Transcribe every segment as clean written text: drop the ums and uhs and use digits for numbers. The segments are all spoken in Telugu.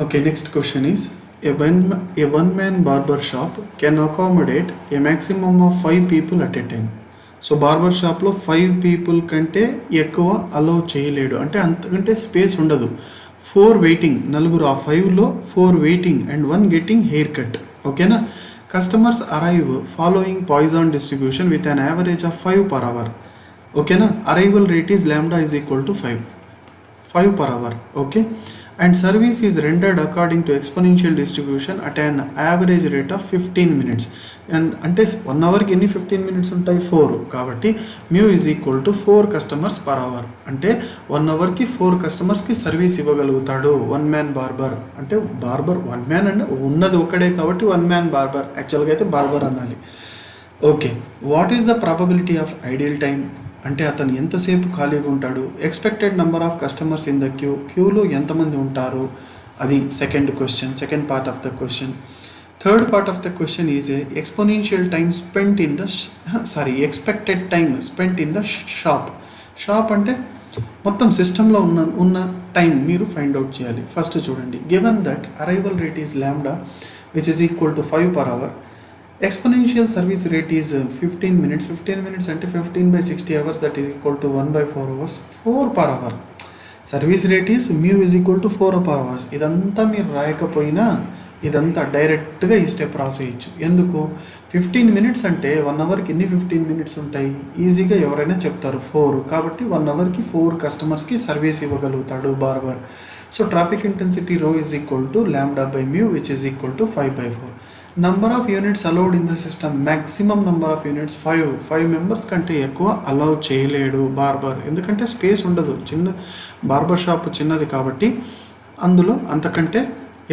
Okay, next question is a one-man barber shop can accommodate a maximum of 5 people at a time. So barber షాప్లో 5 people కంటే ఎక్కువ అలౌ చేయలేడు, అంటే అంతకంటే స్పేస్ ఉండదు. 4 వెయిటింగ్, నలుగురు, ఆ 5లో 4 waiting and 1 getting hair cut. ఓకేనా. Customers arrive following Poisson distribution with an average of 5 per hour. ఓకేనా. Arrival rate is lambda is equal to 5 per hour. Okay. And service is rendered according to exponential distribution at an average rate of 15 minutes. And అంటే 1 అవర్కి ఎన్ని 15 మినిట్స్ ఉంటాయి? 4. కాబట్టి mu is equal to 4 customers per hour. అంటే 1 అవర్కి 4 కస్టమర్స్కి సర్వీస్ ఇవ్వగలుగుతాడు. 1 man barber అంటే బార్బర్ 1 man అంటే ఉన్నది ఒకడే కాబట్టి 1 man barber, యాక్చువల్గా అయితే బార్బర్ అనాలి. Okay. What is the probability of ideal time అంటే అతను ఎంతసేపు ఖాళీగా ఉంటాడు. Expected number of customers in the క్యూలో ఎంతమంది ఉంటారు, అది second part of the question. Third part of the question is exponential time spent in the expected time spent in the shop అంటే మొత్తం సిస్టంలో ఉన్న టైం మీరు ఫైండ్ అవుట్ చేయాలి. ఫస్ట్ చూడండి, given that arrival rate is lambda which is equal to 5 per hour. Exponential service rate is 15 minutes. 15 minutes అంటే 15/60 hours, that is equal to 1/4 hours. 4 per hour. Service rate is mu is equal to 4 per hours. ఇదంతా మీరు రాయకపోయినా ఇదంతా డైరెక్ట్గా ఈ స్టెప్ రాసేయచ్చు. ఎందుకు? 15 minutes అంటే 1 అవర్కి ఎన్ని 15 minutes ఉంటాయి? ఈజీగా ఎవరైనా చెప్తారు 4. కాబట్టి 1 అవర్కి 4 కస్టమర్స్కి సర్వీస్ ఇవ్వగలుగుతాడు barber. So traffic intensity rho is equal to lambda by mu which is equal to 5/4. Number of units allowed in the system, maximum number of units 5 members కంటే ఎక్కువ అలౌ చేయలేడు బార్బర్, ఎందుకంటే స్పేస్ ఉండదు. బార్బర్ షాప్ చిన్నది కాబట్టి అందులో అంతకంటే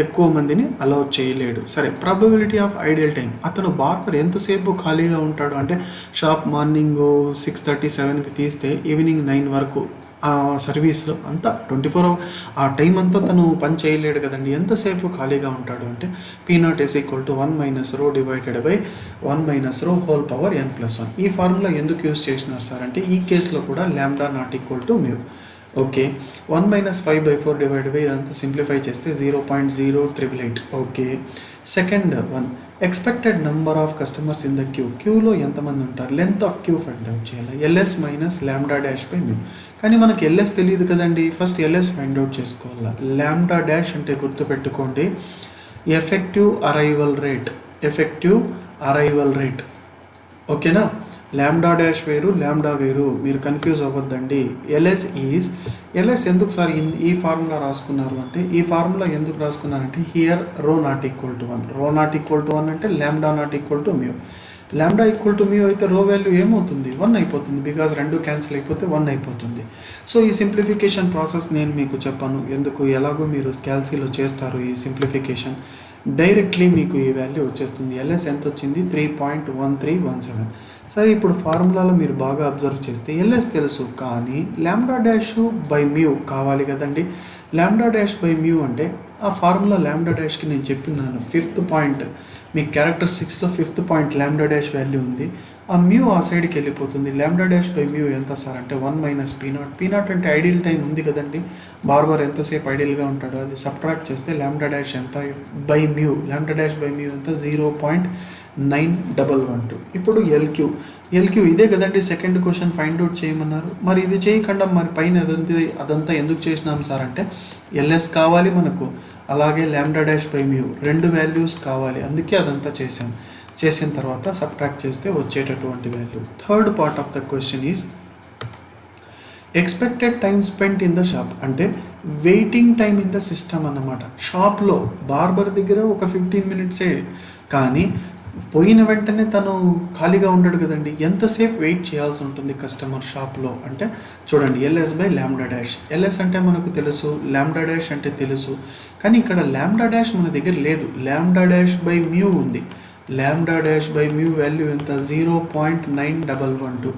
ఎక్కువ మందిని అలౌ చేయలేడు. సరే, ప్రాబబిలిటీ ఆఫ్ ఐడియల్ టైం, అతను బార్బర్ ఎంతసేపు ఖాళీగా ఉంటాడు అంటే షాప్ మార్నింగ్ 6:30, 7కి తీస్తే ఈవినింగ్ 9 వరకు ఆ సర్వీస్లో అంతా 24 hours ఆ టైం అంతా తను పని చేయలేడు కదండి. ఎంతసేపు ఖాళీగా ఉంటాడు అంటే P0 is equal to 1 - rho divided by 1 - rho whole power n+1. ఈ ఫార్ములా ఎందుకు యూజ్ చేసినారు సార్ అంటే ఈ కేసులో కూడా lambda not equal to mu. Okay. 1 - 5/4 divide by ఇదంతా సింప్లిఫై చేస్తే 0.0388. Okay. Second one, expected number of customers in the క్యూలో ఎంతమంది ఉంటారు, length of Q find out చేయాలి. LS - lambda dash by mu. కానీ మనకి LS తెలియదు కదండి. ఫస్ట్ LS ఫైండ్ అవుట్ చేసుకోవాలి. లాంబ్డా డాష్ అంటే గుర్తుపెట్టుకోండి ఎఫెక్టివ్ అరైవల్ రేట్. ఓకేనా. లాంబ్డా డాష్ వేరు, లాంబ్డా వేరు, మీరు కన్ఫ్యూజ్ అవ్వద్దండి. LS ఎందుకు సార్ ఈ ఫార్ములా రాసుకున్నారు అంటే ఈ ఫార్ములా ఎందుకు రాసుకున్నారంటే హియర్ రో నాట్ ఈక్వల్ టు 1 అంటే lambda not equal to mu. Lambda equal to mu అయితే రో వాల్యూ ఏమవుతుంది? 1 అయిపోతుంది, బికాజ్ 2 క్యాన్సిల్ అయిపోతే 1 అయిపోతుంది. సో ఈ సింప్లిఫికేషన్ ప్రాసెస్ నేను మీకు చెప్పాను ఎందుకు, ఎలాగో మీరు క్యాల్సిలో చేస్తారు ఈ సింప్లిఫికేషన్. డైరెక్ట్లీ మీకు ఈ వాల్యూ వచ్చేస్తుంది. LS ఎంత వచ్చింది? 3.1317. సరే, ఇప్పుడు ఫార్ములాలో మీరు బాగా అబ్జర్వ్ చేస్తే LS తెలుసు, కానీ లాంబ్డా డాష్ బై మ్యూ కావాలి కదండి. లాంబ్డా డాష్ బై మ్యూ అంటే ఆ ఫార్ములా లాంబ్డా డాష్కి నేను చెప్పినాను 5th పాయింట్, మీ క్యారెక్టరిస్టిక్స్లో 5th point lambda dash value ఉంది. ఆ మ్యూ ఆ సైడ్కి వెళ్ళిపోతుంది. లాంబ్డా డాష్ బై మ్యూ ఎంత సార్ అంటే 1 - P0 అంటే ఐడియల్ టైం ఉంది కదండి. బార్బర్ ఎంతసేపు ఐడియల్గా ఉంటాడో అది సబ్ట్రాక్ట్ చేస్తే లాంబ్డా డాష్ ఎంత by mu, lambda dash by mu ఎంత 0.9112. ఇప్పుడు ఎల్క్యూ ఇదే కదండి సెకండ్ క్వశ్చన్ ఫైండ్ అవుట్ చేయమన్నారు. మరి ఇది చేయకుండా మరి పైన అదంతా ఎందుకు చేసినాం సార్ అంటే LS కావాలి మనకు, అలాగే lambda dash by mu 2 values కావాలి, అందుకే అదంతా చేసిన తర్వాత సబ్ట్రాక్ట్ చేస్తే వచ్చేటటువంటి value. Third part of the question is expected time spent in the shop అంటే waiting time in the system అన్నమాట. షాప్లో బార్బర్ దగ్గర ఒక 15 minutesే, కానీ పోయిన వెంటనే తను ఖాళీగా ఉండడు కదండి. ఎంతసేపు వెయిట్ చేయాల్సి ఉంటుంది కస్టమర్ షాప్లో అంటే చూడండి LS by lambda dash. LS అంటే మనకు తెలుసు, లాంబ్డా డాష్ అంటే తెలుసు, కానీ ఇక్కడ లాంబ్డా డాష్ మన దగ్గర లేదు. లాంబ్డా డాష్ బై మ్యూ ఉంది. Lambda dash by mu value ఎంత? 0.9112.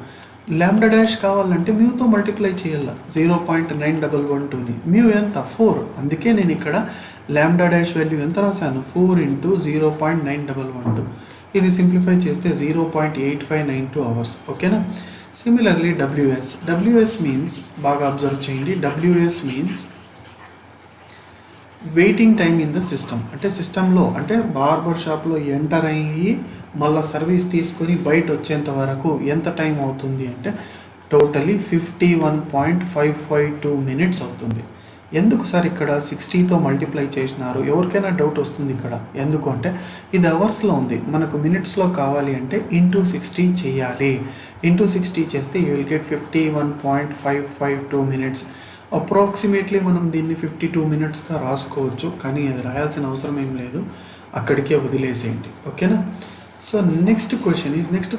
లాంబ్డా డాష్ కావాలంటే మ్యూతో మల్టిప్లై చేయాలి 0.9112ని. మ్యూ ఎంత? 4. అందుకే నేను ఇక్కడ లాంబ్డా డాష్ వాల్యూ ఎంత రాశాను? 4 × 0.9112. ఇది సింప్లిఫై చేస్తే 0.8592 hours. ఓకేనా. సిమిలర్లీ WS మీన్స్ బాగా అబ్జర్వ్ చేయండి. WS means waiting time in the system అంటే సిస్టంలో అంటే బార్బర్ షాప్లో ఎంటర్ అయ్యి మళ్ళీ సర్వీస్ తీసుకొని బయట వచ్చేంత వరకు ఎంత టైం అవుతుంది అంటే టోటలీ 51.552 మినిట్స్ అవుతుంది. ఎందుకు సార్ ఇక్కడ 60తో మల్టిప్లై చేసినారు? ఎవరికైనా డౌట్ వస్తుంది ఇక్కడ. ఎందుకు అంటే ఇది అవర్స్లో ఉంది, మనకు మినిట్స్లో కావాలి అంటే ఇంటూ 60 చేయాలి. ఇంటూ 60 చేస్తే you will get 51.552 minutes. Approximately మనం దీన్ని 52 మినిట్స్గా రాసుకోవచ్చు, కానీ అది రాయాల్సిన అవసరం ఏం లేదు, అక్కడికే వదిలేసేయండి. ఓకేనా? సో నెక్స్ట్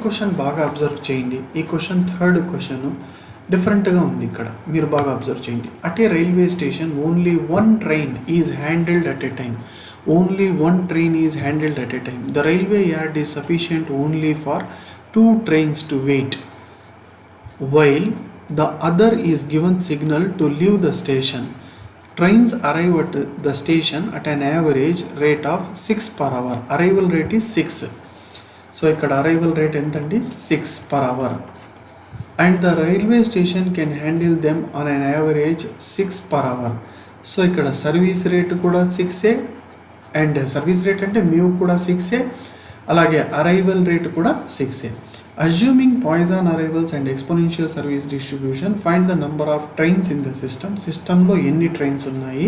క్వశ్చన్ బాగా అబ్జర్వ్ చేయండి. ఈ క్వశ్చన్ థర్డ్ క్వశ్చన్ డిఫరెంట్గా ఉంది ఇక్కడ, మీరు బాగా అబ్జర్వ్ చేయండి. At a railway station only one train is handled at a time. Only one train is handled at a time. The railway yard is sufficient only for 2 trains to wait, while the other is given signal to leave the station. Trains arrive at the station at an average rate of 6 per hour. Arrival rate is 6. So ikkada arrival rate entandi 6 per hour, and the railway station can handle them on an average 6 per hour. So ikkada service rate kuda 6 and service rate ante mu kuda 6 అలాగే అరైవల్ రేట్ కూడా 6. Assuming poison arrivals and exponential service distribution, find the number of trains in the system. సిస్టంలో ఎన్ని ట్రైన్స్ ఉన్నాయి.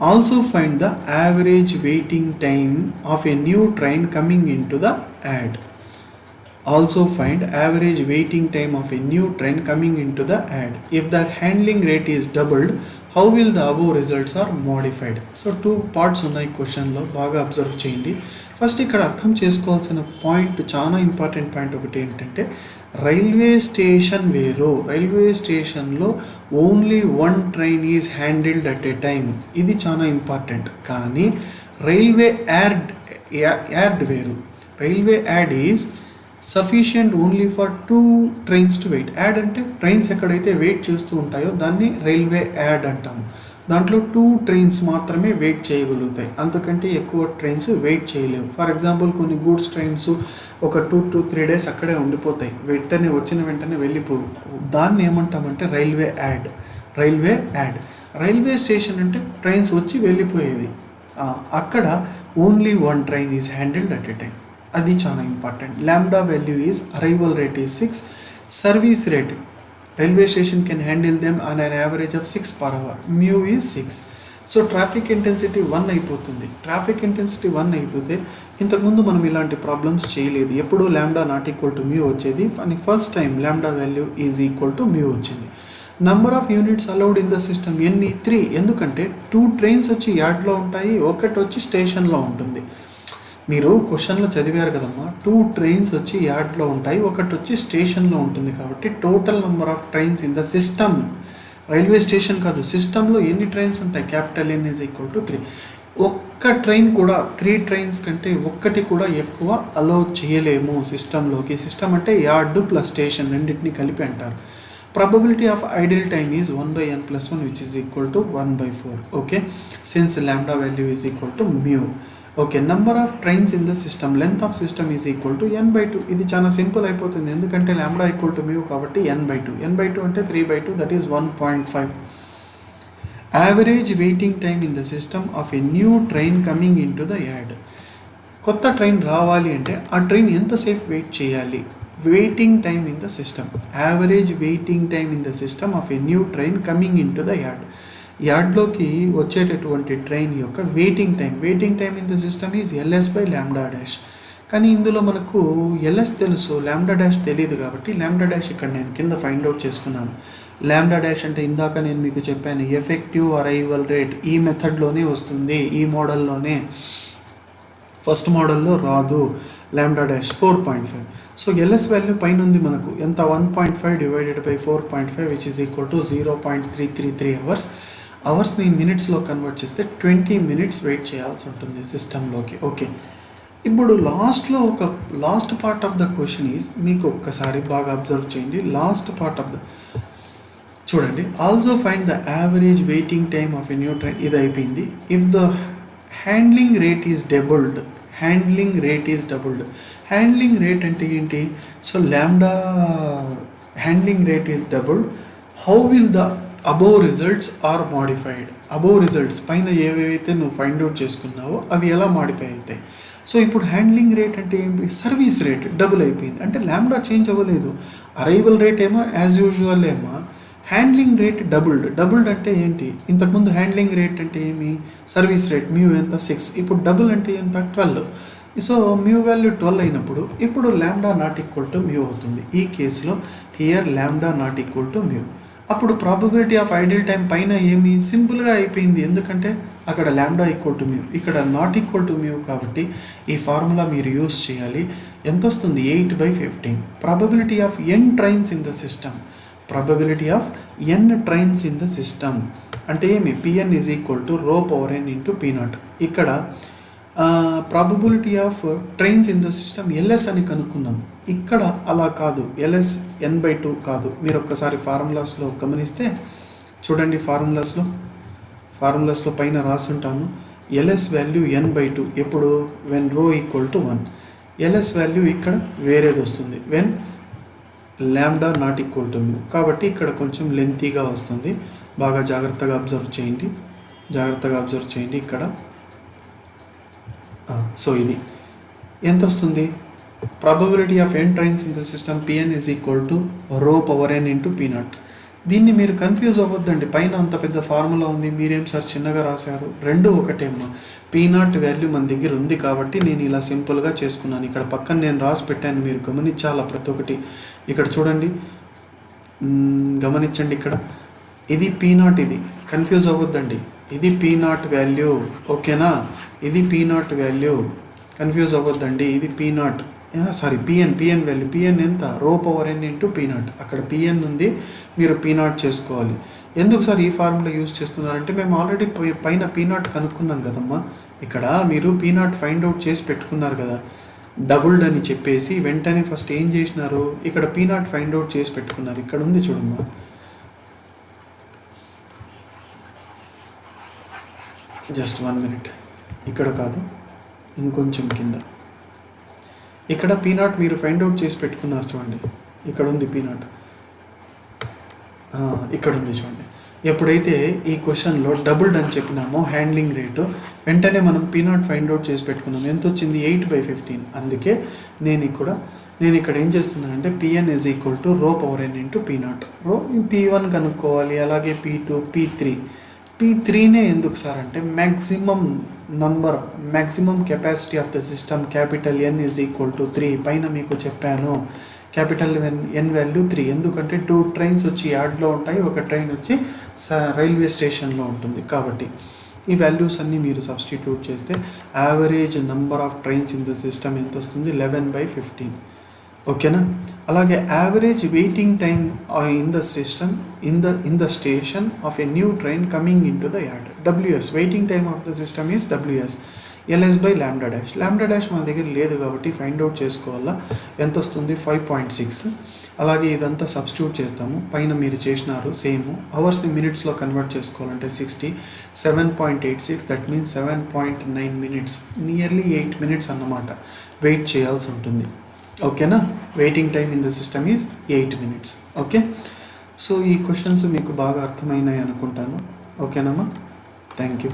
Also find the average waiting time of a new train coming into the add. Also find average waiting time of a new train coming into the ad. If that handling rate is doubled, how will the above results are modified? So 2 parts ఉన్నాయి క్వశ్చన్లో, బాగా అబ్జర్వ్ చేయండి. ఫస్ట్ ఇక్కడ అర్థం చేసుకోవాల్సిన పాయింట్, చాలా ఇంపార్టెంట్ పాయింట్ ఒకటి ఏంటంటే రైల్వే స్టేషన్ వేరు. రైల్వే స్టేషన్లో only one train is handled at a time, ఇది చాలా ఇంపార్టెంట్. కానీ రైల్వే యార్డ్ వేరు. Railway yard is sufficient only for 2 trains to wait. Yard అంటే ట్రైన్స్ ఎక్కడైతే వెయిట్ చేస్తూ ఉంటాయో దాన్ని రైల్వే యాడ్ అంటాము. దాంట్లో 2 trains మాత్రమే వెయిట్ చేయగలుగుతాయి, అంతకంటే ఎక్కువ ట్రైన్స్ వెయిట్ చేయలేవు. ఫర్ ఎగ్జాంపుల్ కొన్ని గూడ్స్ ట్రైన్స్ ఒక 2 to 3 days అక్కడే ఉండిపోతాయి, వచ్చిన వెంటనే వెళ్ళిపోవు. దాన్ని ఏమంటామంటే రైల్వే యాడ్. రైల్వే స్టేషన్ అంటే ట్రైన్స్ వచ్చి వెళ్ళిపోయేది. అక్కడ only one train is handled at a time, అది చాలా important. Lambda value is arrival rate is 6. Service rate railway station can handle them on an average of 6 per hour. Mu is 6. So traffic intensity 1 అయిపోతుంది. ట్రాఫిక్ ఇంటెన్సిటీ 1 అయిపోతే ఇంతకుముందు మనం ఇలాంటి ప్రాబ్లమ్స్ చేయలేదు, ఎప్పుడు lambda not equal to mu వచ్చేది. అని first time lambda value is equal to mu వచ్చింది. Number of units allowed in the system ఎన్ని? 3. ఎందుకంటే 2 trains వచ్చి యార్డ్లో ఉంటాయి, ఒకటి వచ్చి స్టేషన్లో ఉంటుంది. మీరు క్వశ్చన్లో చదివారు కదమ్మా, 2 trains వచ్చి యార్డ్లో ఉంటాయి, ఒకటి వచ్చి స్టేషన్లో ఉంటుంది. కాబట్టి total number of trains in the system, railway station కాదు, సిస్టంలో ఎన్ని ట్రైన్స్ ఉంటాయి? Capital N is equal to 3. ఒక్క ట్రైన్ కూడా 3 trains కంటే ఒక్కటి కూడా ఎక్కువ అలౌ చేయలేము సిస్టంలోకి. సిస్టమ్ అంటే యార్డ్ ప్లస్ స్టేషన్ రెండింటిని కలిపి అంటారు. Probability of idle time is 1/n+1 which is equal to 1/4. Okay, since lambda value is equal to mu. Okay, number of trains in the system, length of system is equal to n/2. ఇది చాలా సింపుల్ అయిపోతుంది, ఎందుకంటే lambda equal to mu కాబట్టి n/2 అంటే 3/2, that is 1.5. Average waiting time in the system of a new train coming into the yard. కొత్త ట్రైన్ రావాలి అంటే ఆ ట్రైన్ ఎంతసేపు వెయిట్ చేయాలి? Waiting time in the system. Average waiting time in the system of a new train coming into the yard. యార్డ్లోకి వచ్చేటటువంటి ట్రైన్ యొక్క waiting time in the system is LS/λ'. కానీ ఇందులో మనకు LS తెలుసు, λ' తెలియదు. కాబట్టి λ' ఇక్కడ నేను కింద ఫైండ్ అవుట్ చేసుకున్నాను. λ' అంటే ఇందాక నేను మీకు చెప్పాను, ఎఫెక్టివ్ అరైవల్ రేట్. ఈ మెథడ్లోనే వస్తుంది, ఈ మోడల్లోనే. ఫస్ట్ మోడల్లో రాదు. λ' 4.5. సో LS వాల్యూ పైన ఉంది మనకు ఎంత? 1.5 divided by 4.5 which is equal to 0.333 hours. అవర్స్ని మినిట్స్లో కన్వర్ట్ చేస్తే 20 minutes వెయిట్ చేయాల్సి ఉంటుంది సిస్టంలోకి. ఓకే, ఇప్పుడు last part of the question is, మీకు ఒక్కసారి బాగా అబ్జర్వ్ చేయండి. లాస్ట్ పార్ట్ ఆఫ్ ద చూడండి, also find the average waiting time of a new train. ఇది అయిపోయింది. If the handling rate is doubled. Handling rate అంటే ఏంటి? So lambda handling rate is doubled. How will the above results are modified. Above results పైన ఏవైతే నువ్వు ఫైండ్ అవుట్ చేసుకున్నావో అవి ఎలా మాడిఫై అవుతాయి. సో ఇప్పుడు హ్యాండ్లింగ్ రేట్ అంటే ఏంటి, సర్వీస్ రేట్ డబుల్ అయిపోయింది అంటే లాంబ్డా చేంజ్ అవ్వలేదు. అరైవల్ రేట్ ఏమో యాజ్ యూజువల్ ఏమో, హ్యాండ్లింగ్ రేట్ డబుల్డ్ అంటే ఏంటి, ఇంతకుముందు హ్యాండ్లింగ్ రేట్ అంటే ఏమి, సర్వీస్ రేట్ మ్యూ ఎంత 6, ఇప్పుడు డబుల్ అంటే ఎంత 12. సో మ్యూ వాల్యూ 12 అయినప్పుడు ఇప్పుడు lambda not equal to mu అవుతుంది. ఈ కేసులో here lambda not equal to mu. అప్పుడు ప్రాబబిలిటీ ఆఫ్ ఐడియల్ టైం పైన ఏమి సింపుల్గా అయిపోయింది, ఎందుకంటే అక్కడ లాంబ్డా ఈక్వల్ టు మ్యూ, ఇక్కడ నాట్ ఈక్వల్ టు మ్యూ. కాబట్టి ఈ ఫార్ములా మీరు యూస్ చేయాలి. ఎంత వస్తుంది, 8/15. Probability of n trains in the system, probability of n trains in the system అంటే ఏమి, P N is equal to rho power n into P naught. ఇక్కడ probability of trains in the system LS అని కనుక్కున్నాం. ఇక్కడ అలా కాదు, ఎల్ఎస్ n/2 కాదు. మీరు ఒక్కసారి ఫార్ములాస్లో గమనిస్తే చూడండి, ఫార్ములాస్లో పైన రాసుంటాను. ఎల్ఎస్ వాల్యూ n/2 ఎప్పుడు, వెన్ రో ఈక్వల్ టు 1. ఎల్ఎస్ వాల్యూ ఇక్కడ వేరేది వస్తుంది when lambda not equal to mu. కాబట్టి ఇక్కడ కొంచెం లెంతీగా వస్తుంది. బాగా జాగ్రత్తగా అబ్జర్వ్ చేయండి ఇక్కడ. సో ఇది ఎంత వస్తుంది, probability of n trains in the system PN is equal to rho power n into P naught. దీన్ని మీరు కన్ఫ్యూజ్ అవ్వద్దండి, పైన అంత పెద్ద ఫార్ములా ఉంది, మీరేం సార్ చిన్నగా రాశారు, రెండు ఒకటేమ్మా. పీ నాట్ వాల్యూ మన దగ్గర ఉంది కాబట్టి నేను ఇలా సింపుల్గా చేసుకున్నాను. ఇక్కడ పక్కన నేను రాసి పెట్టాను, మీరు గమనించాలా ప్రతి ఒక్కటి. ఇక్కడ చూడండి, గమనించండి, ఇక్కడ ఇది పీ నాట్, ఇది కన్ఫ్యూజ్ అవ్వద్దండి, ఇది పీ నాట్ వాల్యూ, ఓకేనా, ఇది పీ నాట్ వాల్యూ, కన్ఫ్యూజ్ అవ్వద్దండి. ఇది P naught, sorry P N value, P N ఎంత, rho power n into P naught. అక్కడ పిఎన్ ఉంది, మీరు పీ నాట్ చేసుకోవాలి. ఎందుకు సార్ ఈ ఫార్ములా యూజ్ చేస్తున్నారంటే మేము ఆల్రెడీ పైన పీ నాట్ కనుక్కున్నాం కదమ్మా. ఇక్కడ మీరు పీ నాట్ ఫైండ్ అవుట్ చేసి పెట్టుకున్నారు కదా, డబుల్డ్ అని చెప్పేసి వెంటనే ఫస్ట్ ఏం చేసినారు, ఇక్కడ పీ నాట్ ఫైండ్ అవుట్ చేసి పెట్టుకున్నారు. ఇక్కడ ఉంది చూడమ్మా, జస్ట్ 1 minute, ఇక్కడ కాదు ఇంకొంచెం కింద, ఇక్కడ పీ నాట్ మీరు ఫైండ్ అవుట్ చేసి పెట్టుకున్నారు చూడండి, ఇక్కడ ఉంది పీ నాట్, ఇక్కడ ఉంది చూడండి. ఎప్పుడైతే ఈ క్వశ్చన్లో డబుల్డ్ అని చెప్పినామో హ్యాండ్లింగ్ రేటు, వెంటనే మనం పీ నాట్ ఫైండ్ అవుట్ చేసి పెట్టుకున్నాం. ఎంత వచ్చింది, 8/15. అందుకే నేను ఇక్కడ ఏం చేస్తున్నానంటే P N is equal to rho power n into P naught. Rho P1 కనుక్కోవాలి, అలాగే P2, P3నే ఎందుకు సార్ అంటే maximum capacity of the system capital N is equal to 3. పైన మీకు చెప్పాను క్యాపిటల్ ఎన్ వాల్యూ 3, ఎందుకంటే 2 ట్రైన్స్ వచ్చి యార్డ్లో ఉంటాయి, ఒక ట్రైన్ వచ్చి రైల్వే స్టేషన్లో ఉంటుంది. కాబట్టి ఈ వాల్యూస్ అన్నీ మీరు సబ్స్టిట్యూట్ చేస్తే average number of trains in the system ఎంత వస్తుంది, 11/15. ఓకేనా. అలాగే average waiting time in the system in the station of a new train coming into the yard, WS. Waiting time of the system is WS. LS/λ'. λ' మన దగ్గర లేదు కాబట్టి ఫైండ్ అవుట్ చేసుకోవాలా, ఎంత వస్తుంది, 5.6. అలాగే ఇదంతా సబ్స్టిట్యూట్ చేస్తాము, పైన మీరు చేసినారు సేమ్. అవర్స్ని మినిట్స్లో కన్వర్ట్ చేసుకోవాలంటే 60, 7.86, that means 7.9 minutes, nearly 8 minutes అన్నమాట వెయిట్ చేయాల్సి ఉంటుంది. ఓకేనా. Waiting time in the system is 8 minutes. Okay. So ఈ క్వశ్చన్స్ మీకు బాగా అర్థమైనాయి అనుకుంటాను. ఓకేనమ్మా, థ్యాంక్ యూ.